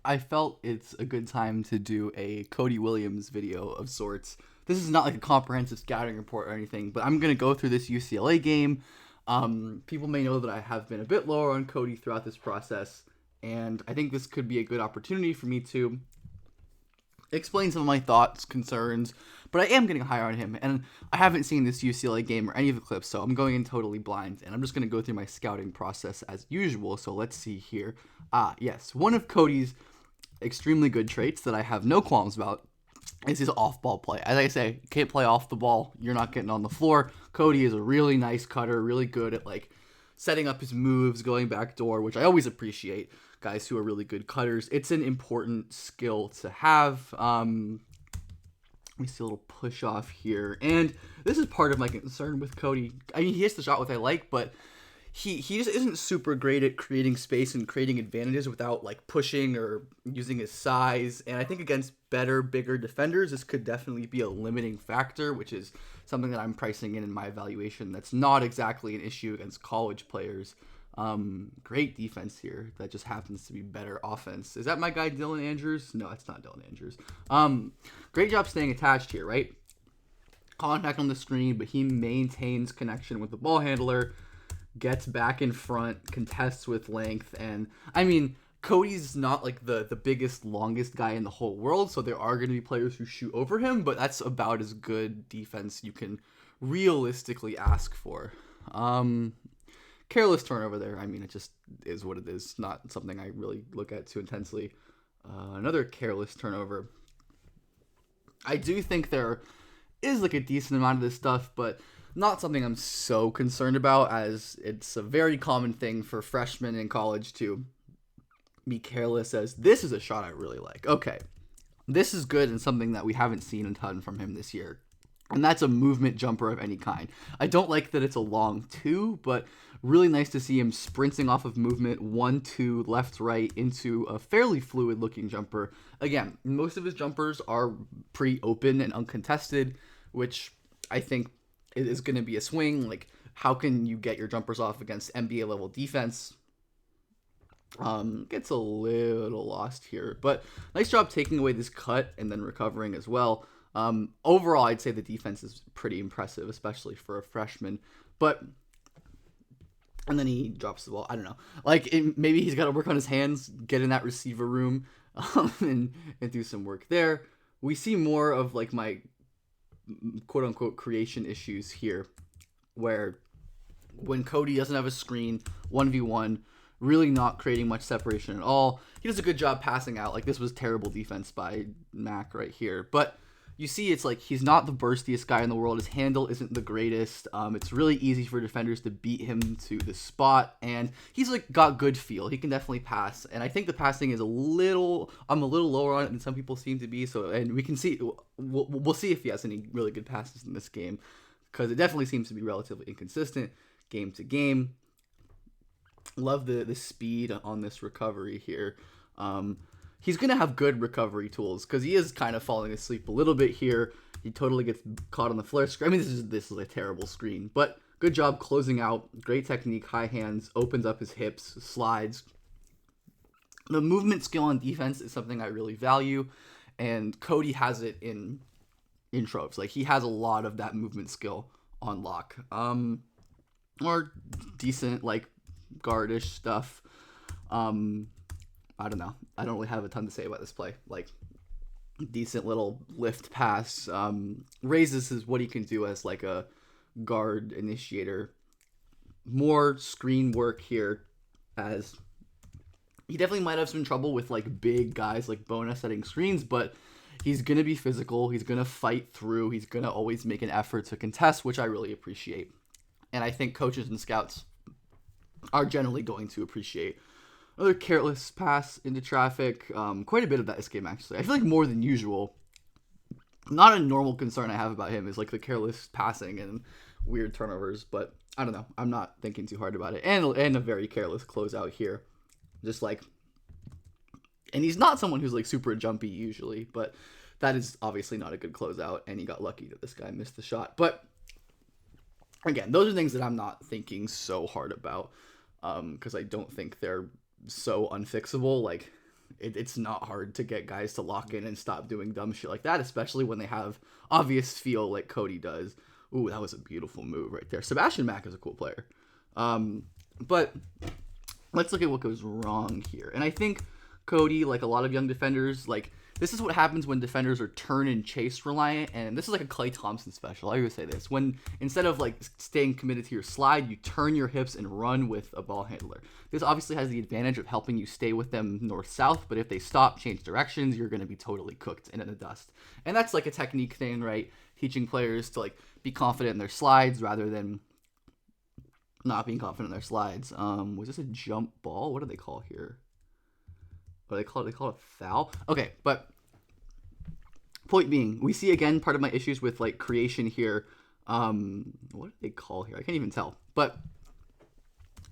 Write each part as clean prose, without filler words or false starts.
I felt it's a good time to do a Cody Williams video of sorts. This is not like a comprehensive scouting report or anything, but I'm going to go through this UCLA game. People may know that I have been a bit lower on Cody throughout this process, and I think this could be a good opportunity for me to explain some of my thoughts, concerns, but I am getting higher on him, and I haven't seen this UCLA game or any of the clips, so I'm going in totally blind, and I'm just going to go through my scouting process as usual. So let's see here. Yes, one of Cody's extremely good traits that I have no qualms about is his off-ball play. As I say, can't play off the ball, you're not getting on the floor. Cody is a really nice cutter, really good at like setting up his moves, going back door, which I always appreciate. Guys who are really good cutters, it's an important skill to have. We see a little push off here, and this is part of my concern with Cody. I mean, he hits the shot which I like, but he just isn't super great at creating space and creating advantages without like pushing or using his size. And I think against better, bigger defenders, this could definitely be a limiting factor, which is something that I'm pricing in my evaluation. That's not exactly an issue against college players. Great defense here. That just happens to be better offense. Is that my guy Dylan Andrews? No, it's not Dylan Andrews. Great job staying attached here, right? Contact on the screen, but he maintains connection with the ball handler, gets back in front, contests with length, and I mean, Cody's not like the biggest, longest guy in the whole world, so there are going to be players who shoot over him, but that's about as good defense you can realistically ask for. Careless turnover there. I mean, it just is what it is. Not something I really look at too intensely. Another careless turnover. I do think there is like a decent amount of this stuff, but not something I'm so concerned about, as it's a very common thing for freshmen in college to be careless, as this is a shot I really like. Okay, this is good and something that we haven't seen a ton from him this year. And that's a movement jumper of any kind. I don't like that it's a long two, but really nice to see him sprinting off of movement 1-2 left right into a fairly fluid looking jumper. Again, most of his jumpers are pretty open and uncontested, which I think is going to be a swing. Like, how can you get your jumpers off against NBA level defense? Gets a little lost here, but nice job taking away this cut and then recovering as well. Overall, I'd say the defense is pretty impressive, especially for a freshman. But, and then he drops the ball. I don't know. Like, maybe he's got to work on his hands, get in that receiver room, and do some work there. We see more of like my quote unquote creation issues here, where when Cody doesn't have a screen, 1v1, really not creating much separation at all. He does a good job passing out. Like, this was terrible defense by Mac right here. But you see, it's like he's not the burstiest guy in the world. His handle isn't the greatest. It's really easy for defenders to beat him to the spot, and he's like got good feel. He can definitely pass, and I think the passing is I'm a little lower on it than some people seem to be. So, and we can see, we'll see if he has any really good passes in this game, because it definitely seems to be relatively inconsistent game to game. Love the speed on this recovery here. He's going to have good recovery tools, because he is kind of falling asleep a little bit here. He totally gets caught on the flare screen. I mean, this is a terrible screen, but good job closing out. Great technique, high hands, opens up his hips, slides. The movement skill on defense is something I really value, and Cody has it in troves. Like, he has a lot of that movement skill on lock. Or decent, like, guardish stuff. I don't know. I don't really have a ton to say about this play. Like, decent little lift pass. Raises is what he can do as like a guard initiator. More screen work here, as he definitely might have some trouble with like big guys like Bona setting screens, but he's going to be physical. He's going to fight through. He's going to always make an effort to contest, which I really appreciate. And I think coaches and scouts are generally going to appreciate. Another careless pass into traffic. Quite a bit of that this game, actually. I feel like more than usual. Not a normal concern I have about him is like the careless passing and weird turnovers, but I don't know. I'm not thinking too hard about it. And a very careless closeout here. Just like, and he's not someone who's like super jumpy usually, but that is obviously not a good closeout, and he got lucky that this guy missed the shot. But again, those are things that I'm not thinking so hard about, because I don't think they're so unfixable. Like, it's not hard to get guys to lock in and stop doing dumb shit like that, especially when they have obvious feel like Cody does. Ooh, that was a beautiful move right there. Sebastian Mack is a cool player. But let's look at what goes wrong here. And I think Cody, like a lot of young defenders, like this is what happens when defenders are turn and chase reliant. And this is like a Klay Thompson special. I always say this. When instead of like staying committed to your slide, you turn your hips and run with a ball handler. This obviously has the advantage of helping you stay with them north-south. But if they stop, change directions, you're going to be totally cooked and in the dust. And that's like a technique thing, right? Teaching players to like be confident in their slides rather than not being confident in their slides. Was this a jump ball? What do they call here? What do they call it? They call it foul. Okay, but point being, we see again part of my issues with like creation here. What do they call here? I can't even tell. But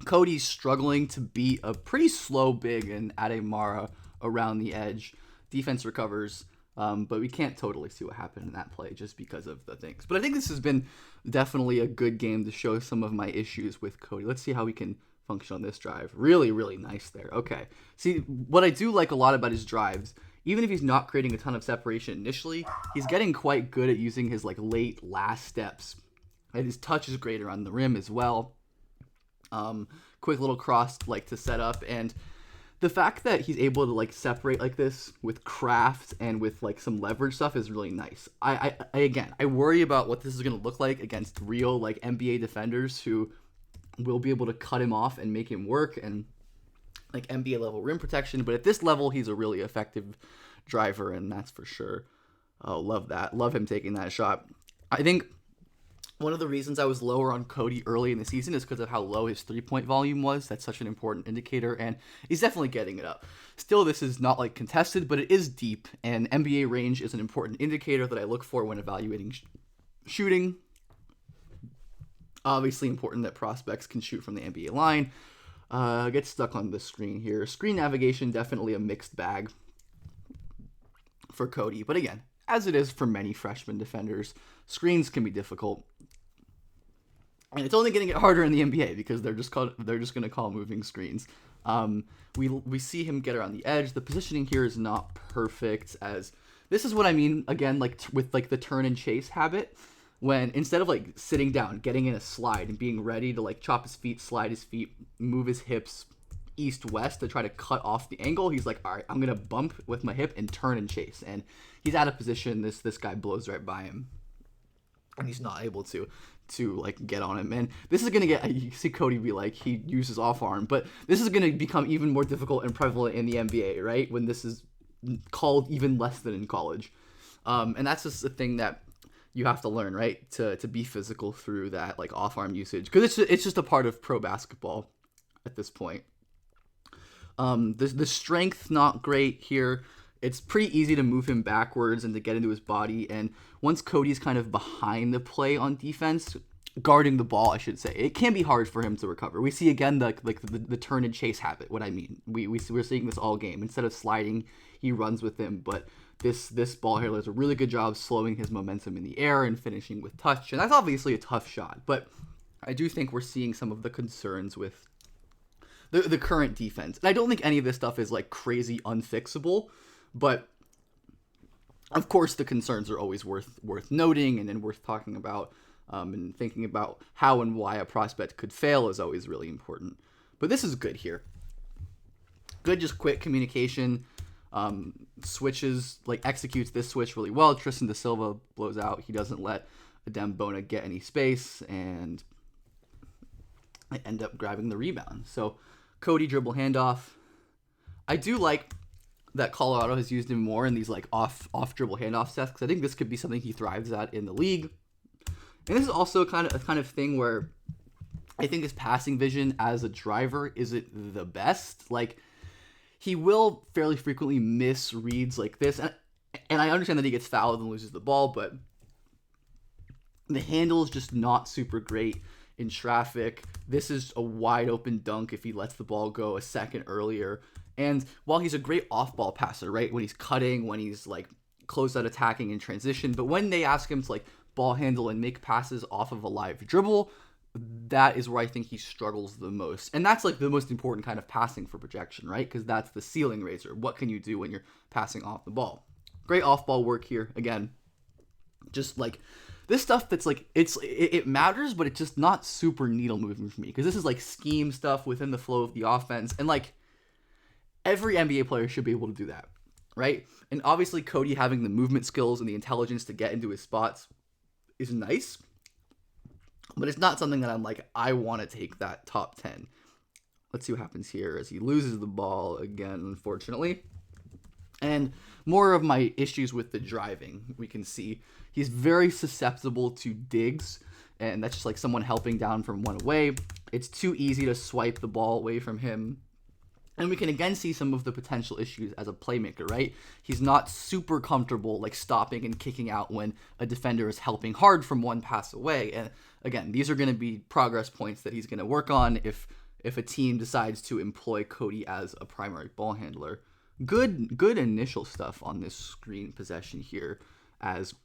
Cody's struggling to beat a pretty slow big and Ademara around the edge. Defense recovers. But we can't totally see what happened in that play just because of the things. But I think this has been definitely a good game to show some of my issues with Cody. Let's see how we can function on this drive. Really, really nice there. Okay. See, what I do like a lot about his drives, even if he's not creating a ton of separation initially, he's getting quite good at using his like late last steps. And his touch is great around the rim as well. Quick little cross like to set up, and the fact that he's able to like separate like this with craft and with like some leverage stuff is really nice. I worry about what this is going to look like against real like NBA defenders who will be able to cut him off and make him work and like NBA level rim protection. But at this level, he's a really effective driver, and that's for sure. Oh, love that. Love him taking that shot. I think one of the reasons I was lower on Cody early in the season is because of how low his three-point volume was. That's such an important indicator, and he's definitely getting it up. Still, this is not like contested, but it is deep, and NBA range is an important indicator that I look for when evaluating shooting. Obviously important that prospects can shoot from the NBA line. Get stuck on the screen here. Screen navigation, definitely a mixed bag for Cody, but again, as it is for many freshman defenders, screens can be difficult. And it's only going to get harder in the NBA because they're just going to call moving screens. We see him get around the edge. The positioning here is not perfect, as this is what I mean again, like with like the turn and chase habit, when instead of like sitting down, getting in a slide and being ready to like chop his feet, slide his feet, move his hips east west to try to cut off the angle, he's like, all right, I'm gonna bump with my hip and turn and chase, and he's out of position. This guy blows right by him, and he's not able to like get on him. And this is gonna get, you see Cody be like, he uses off arm, but this is gonna become even more difficult and prevalent in the NBA, right? When this is called even less than in college, and that's just a thing that you have to learn, right? To be physical through that like off arm usage, because it's just a part of pro basketball at this point. The strength not great here. It's pretty easy to move him backwards and to get into his body. And once Cody's kind of behind the play on defense, guarding the ball, I should say, it can be hard for him to recover. We see again the turn and chase habit. What I mean, we're seeing this all game. Instead of sliding, he runs with him. But this ball handler does a really good job slowing his momentum in the air and finishing with touch. And that's obviously a tough shot. But I do think we're seeing some of the concerns with the current defense. And I don't think any of this stuff is like crazy unfixable, but of course the concerns are always worth noting and worth talking about, and thinking about how and why a prospect could fail is always really important. But this is good here. Good, just quick communication, switches, like executes this switch really well. Tristan Da Silva blows out. He doesn't let Adem Bona get any space, and I end up grabbing the rebound. So Cody dribble handoff. I do like that Colorado has used him more in these like off dribble handoff sets, because I think this could be something he thrives at in the league. And this is also kind of thing where I think his passing vision as a driver isn't the best. Like, he will fairly frequently miss reads like this, and I understand that he gets fouled and loses the ball, but the handle is just not super great in traffic. This is a wide open dunk if he lets the ball go a second earlier. And while he's a great off-ball passer, right, when he's cutting, when he's like close out attacking in transition, but when they ask him to like ball handle and make passes off of a live dribble, that is where I think he struggles the most. And that's like the most important kind of passing for projection, right? Because that's the ceiling raiser. What can you do when you're passing off the ball? Great off ball work here. Again, just like this stuff that's like it matters, but it's just not super needle moving for me, because this is like scheme stuff within the flow of the offense, and like every NBA player should be able to do that, right? And obviously Cody having the movement skills and the intelligence to get into his spots is nice, but it's not something that I'm like, I want to take that top 10. Let's see what happens here as he loses the ball again, unfortunately. And more of my issues with the driving. We can see he's very susceptible to digs, and that's just like someone helping down from one away. It's too easy to swipe the ball away from him. And we can again see some of the potential issues as a playmaker, right? He's not super comfortable like stopping and kicking out when a defender is helping hard from one pass away. And again, these are going to be progress points that he's going to work on if a team decides to employ Cody as a primary ball handler. Good initial stuff on this screen possession here as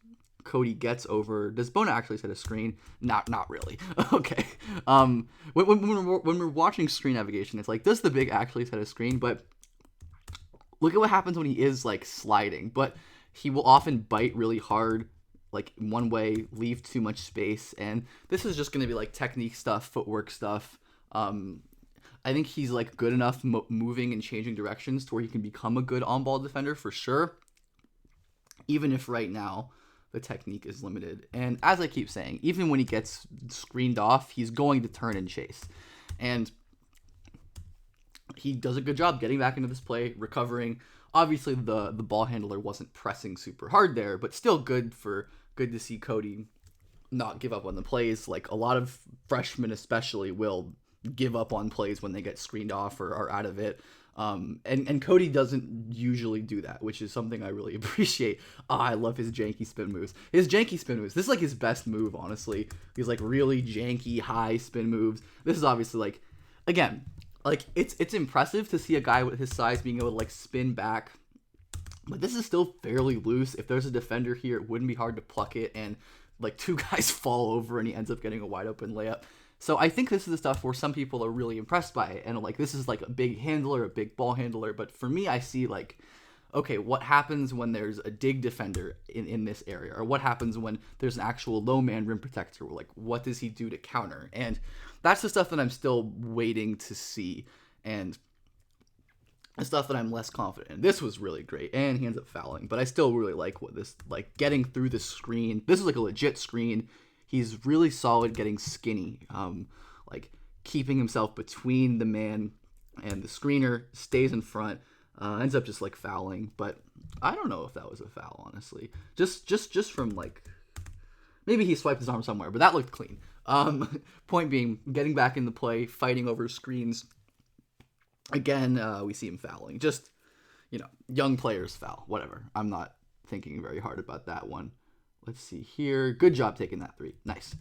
Cody gets over. Does Bona actually set a screen? Not really. Okay. When we're watching screen navigation, it's like, does the big actually set a screen? But look at what happens when he is like sliding. But he will often bite really hard, like one way, leave too much space, and this is just going to be like technique stuff, footwork stuff. I think he's like good enough moving and changing directions to where he can become a good on-ball defender for sure, even if right now the technique is limited. And as I keep saying, even when he gets screened off, he's going to turn and chase. And he does a good job getting back into this play, recovering. Obviously, the ball handler wasn't pressing super hard there, but still good to see Cody not give up on the plays. Like a lot of freshmen especially will give up on plays when they get screened off or are out of it. And Cody doesn't usually do that, which is something I really appreciate. I love his janky spin moves. This is like his best move, honestly. These like really janky high spin moves. This is obviously like, again, like it's impressive to see a guy with his size being able to like spin back, but this is still fairly loose. If there's a defender here, it wouldn't be hard to pluck it, and like two guys fall over and he ends up getting a wide open layup. So I think this is the stuff where some people are really impressed by it, and like this is like a big handler, a big ball handler. But for me, I see like, okay, what happens when there's a dig defender in this area, or what happens when there's an actual low man rim protector? Like, what does he do to counter? And that's the stuff that I'm still waiting to see, and the stuff that I'm less confident in. This was really great, and he ends up fouling, but I still really like what this, like getting through the screen. This is like a legit screen. He's really solid getting skinny, like keeping himself between the man and the screener, stays in front, ends up just like fouling. But I don't know if that was a foul, honestly. Just from like, maybe he swiped his arm somewhere, but that looked clean. Point being, getting back in the play, fighting over screens. Again, we see him fouling. Just, young players foul, whatever. I'm not thinking very hard about that one. Let's see here. Good job taking that three. Nice.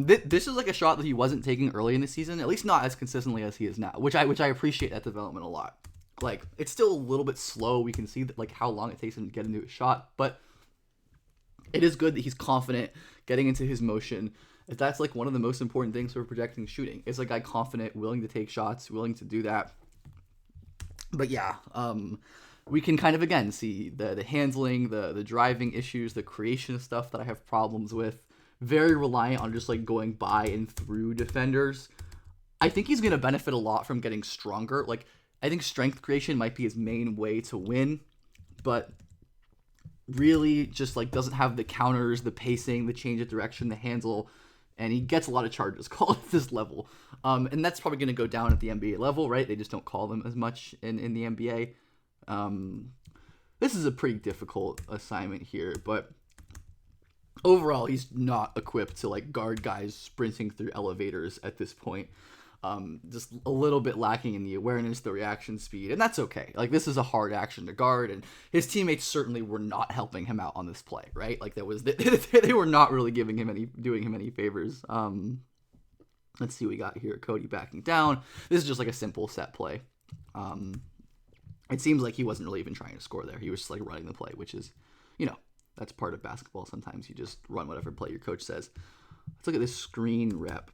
This is like a shot that he wasn't taking early in the season, at least not as consistently as he is now, which I appreciate that development a lot. Like, it's still a little bit slow. We can see that like how long it takes him to get into a shot, but it is good that he's confident getting into his motion. That's like one of the most important things for projecting shooting. It's a guy confident, willing to take shots, willing to do that. But yeah, we can kind of, again, see the handling, the driving issues, the creation of stuff that I have problems with. Very reliant on just like going by and through defenders. I think he's going to benefit a lot from getting stronger. Like, I think strength creation might be his main way to win, but really just like doesn't have the counters, the pacing, the change of direction, the handle, and he gets a lot of charges called at this level. And that's probably going to go down at the NBA level, right? They just don't call them as much in the NBA. This is a pretty difficult assignment here, but overall, he's not equipped to like guard guys sprinting through elevators at this point. Just a little bit lacking in the awareness, the reaction speed, and that's okay. Like, this is a hard action to guard, and his teammates certainly were not helping him out on this play, right? Like, they were not really doing him any favors. Let's see what we got here. Cody backing down. This is just like a simple set play. It seems like he wasn't really even trying to score there. He was just like running the play, which is, that's part of basketball. Sometimes you just run whatever play your coach says. Let's look at this screen rep.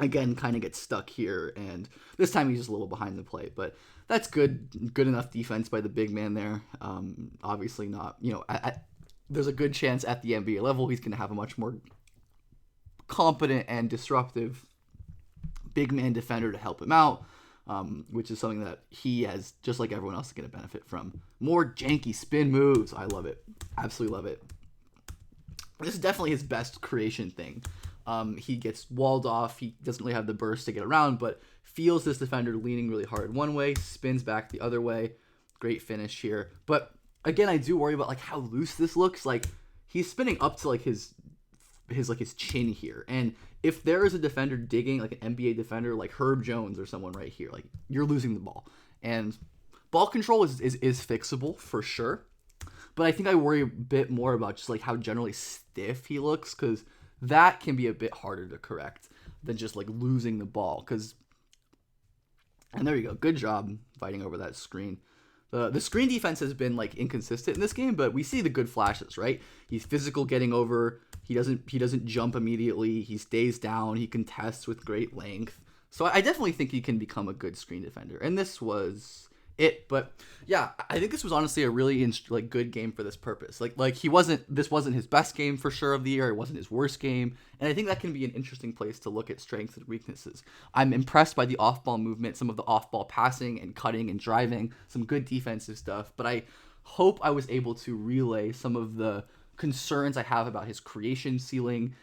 again, kind of gets stuck here, and this time he's just a little behind the plate, but that's good enough defense by the big man there. Obviously not, there's a good chance at the NBA level he's going to have a much more competent and disruptive big man defender to help him out, which is something that he has, just like everyone else, is going to benefit from. More janky spin moves. I love it. Absolutely love it. This is definitely his best creation thing. He gets walled off. He doesn't really have the burst to get around, but feels this defender leaning really hard one way, spins back the other way. Great finish here. But again, I do worry about like how loose this looks. Like he's spinning up to like his chin here. And if there is a defender digging, like an NBA defender like Herb Jones or someone right here, like you're losing the ball. And ball control is fixable for sure. But I think I worry a bit more about just like how generally stiff he looks, because that can be a bit harder to correct than just like losing the ball. And there you go. Good job fighting over that screen. The screen defense has been like inconsistent in this game, but we see the good flashes, right? He's physical getting over. He doesn't jump immediately. He stays down. He contests with great length. So I definitely think he can become a good screen defender. And this was it. But yeah, I think this was honestly a really good game for this purpose. This wasn't his best game for sure of the year. It wasn't his worst game. And I think that can be an interesting place to look at strengths and weaknesses. I'm impressed by the off-ball movement, some of the off-ball passing and cutting and driving, some good defensive stuff. But I hope I was able to relay some of the concerns I have about his creation ceiling,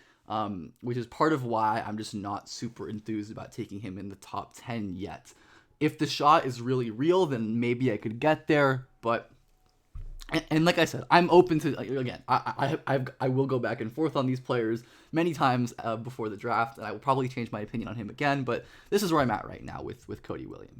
which is part of why I'm just not super enthused about taking him in the top 10 yet. If the shot is really real, then maybe I could get there. But and like I said, I'm open to, again, I will go back and forth on these players many times before the draft, and I will probably change my opinion on him again. But this is where I'm at right now with Cody Williams.